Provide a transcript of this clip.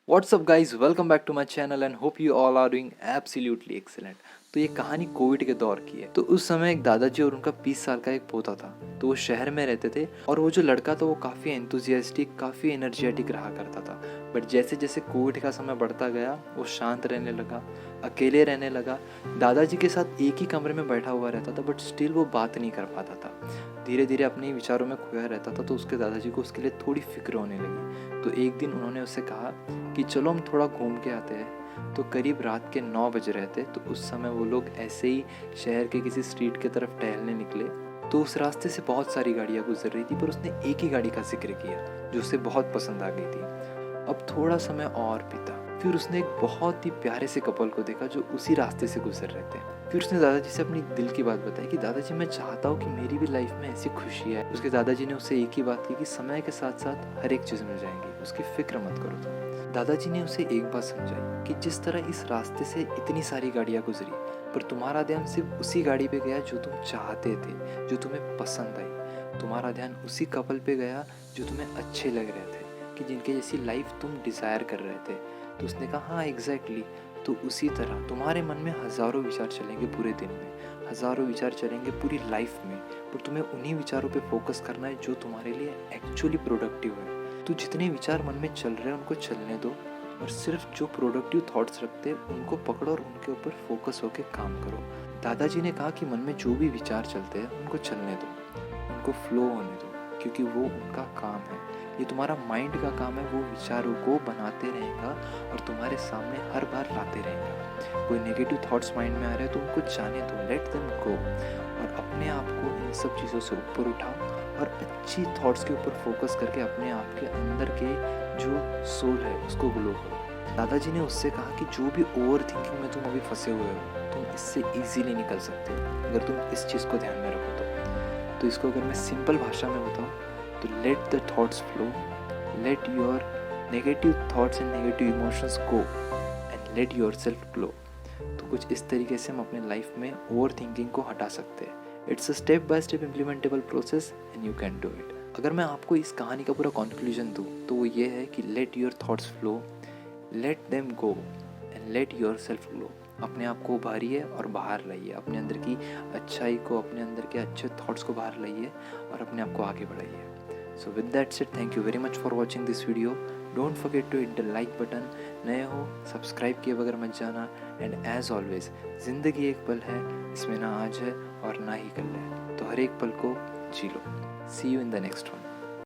What's up guys, welcome back to my channel and hope you all are doing absolutely excellent। तो ये कहानी Covid के दौर की है। तो उस समय एक दादाजी और उनका 20 साल का एक पोता था। तो वो शहर में रहते थे और वो जो लड़का था वो काफ़ी एंथुजियास्टिक, काफ़ी एनर्जेटिक रहा करता था। बट जैसे जैसे कोविड का समय बढ़ता गया वो शांत रहने लगा, अकेले रहने लगा। दादाजी के साथ एक ही कमरे में बैठा हुआ रहता था बट स्टिल वो बात नहीं कर पाता था। धीरे धीरे अपने विचारों में खोया रहता था। तो उसके दादाजी को उसके लिए थोड़ी फिक्र होने लगी। तो एक दिन उन्होंने उससे कहा कि चलो हम थोड़ा घूम के आते हैं। तो करीब रात के 9 बज रहे थे। तो उस समय वो लोग ऐसे ही शहर के किसी स्ट्रीट की तरफ टहलने निकले। तो उस रास्ते से बहुत सारी गाड़ियाँ गुजर रही थी पर उसने एक ही गाड़ी का जिक्र किया जो उसे बहुत पसंद आ गई थी। अब थोड़ा समय और बीता, फिर उसने एक बहुत ही प्यारे से कपल को देखा जो उसी रास्ते से गुजर रहे थे। फिर उसने दादाजी से अपनी दिल की बात बताई कि दादाजी मैं चाहता हूँ कि मेरी भी लाइफ में ऐसी खुशी है। उसके दादाजी ने उससे एक ही बात की कि समय के साथ साथ हर एक चीज़ मिल जाएंगी, उसकी फिक्र मत करो तुम। दादाजी ने उसे एक बात समझाई कि जिस तरह इस रास्ते से इतनी सारी गाड़ियाँ गुजरी पर तुम्हारा ध्यान सिर्फ उसी गाड़ी पे गया जो तुम चाहते थे, जो तुम्हें पसंद आई। तुम्हारा ध्यान उसी कपल पे गया जो तुम्हें अच्छे लग रहे थे, कि जिनके जैसी लाइफ तुम डिज़ायर कर रहे थे। तो उसने कहा हाँ एग्जैक्टली। तो उसी तरह तुम्हारे मन में हज़ारों विचार चलेंगे पूरे दिन में, हज़ारों विचार चलेंगे पूरी लाइफ में, पर तुम्हें उन्हीं विचारों पे फोकस करना है जो तुम्हारे लिए एक्चुअली प्रोडक्टिव है। तो जितने विचार मन में चल रहे हैं उनको चलने दो और सिर्फ जो प्रोडक्टिव थॉट्स रखते हैं उनको पकड़ो और उनके ऊपर फोकस होकर काम करो। दादाजी ने कहा कि मन में जो भी विचार चलते हैं उनको चलने दो, उनको फ्लो होने दो, क्योंकि वो उनका काम है। ये तुम्हारा माइंड का काम है, वो विचारों को बनाते रहेगा और तुम्हारे सामने हर बार लाते रहेगा। कोई नेगेटिव थॉट्स माइंड में आ रहे हैं तो उनको जाने दो, लेट देम गो, और अपने आप को इन सब चीज़ों से ऊपर उठाओ और अच्छी थॉट्स के ऊपर फोकस करके अपने आप के अंदर के जो सोल है उसको ग्लो करो। दादाजी ने उससे कहा कि जो भी ओवर थिंकिंग में तुम अभी फंसे हुए हो तुम इससे ईजीली निकल सकते हो अगर तुम इस चीज़ को ध्यान में रखो तो इसको अगर मैं सिंपल भाषा में बताऊँ तो let the thoughts flow, let your negative thoughts and negative emotions go and let your self glow. तो कुछ इस तरीके से हम अपने लाइफ में ओवर थिंकिंग को हटा सकते हैं। It's a step by step implementable process and you can do it. अगर मैं आपको इस कहानी का पूरा कंक्लूजन दूँ तो वो ये है कि let your thoughts flow, let them go and let your self glow. अपने आप को उभारिए और बाहर लाइए, अपने अंदर की अच्छाई को, अपने अंदर के अच्छे थॉट्स को बाहर लाइए और अपने आप को आगे बढ़ाइए। So with that said, thank you very much for watching this video. Don't forget to hit the like button. नए हो सब्सक्राइब किए बगैर मत जाना। एंड एज ऑलवेज, ज़िंदगी एक पल है, इसमें ना आज है और ना ही कल है, तो हर एक पल को जी लो। See you in the next one.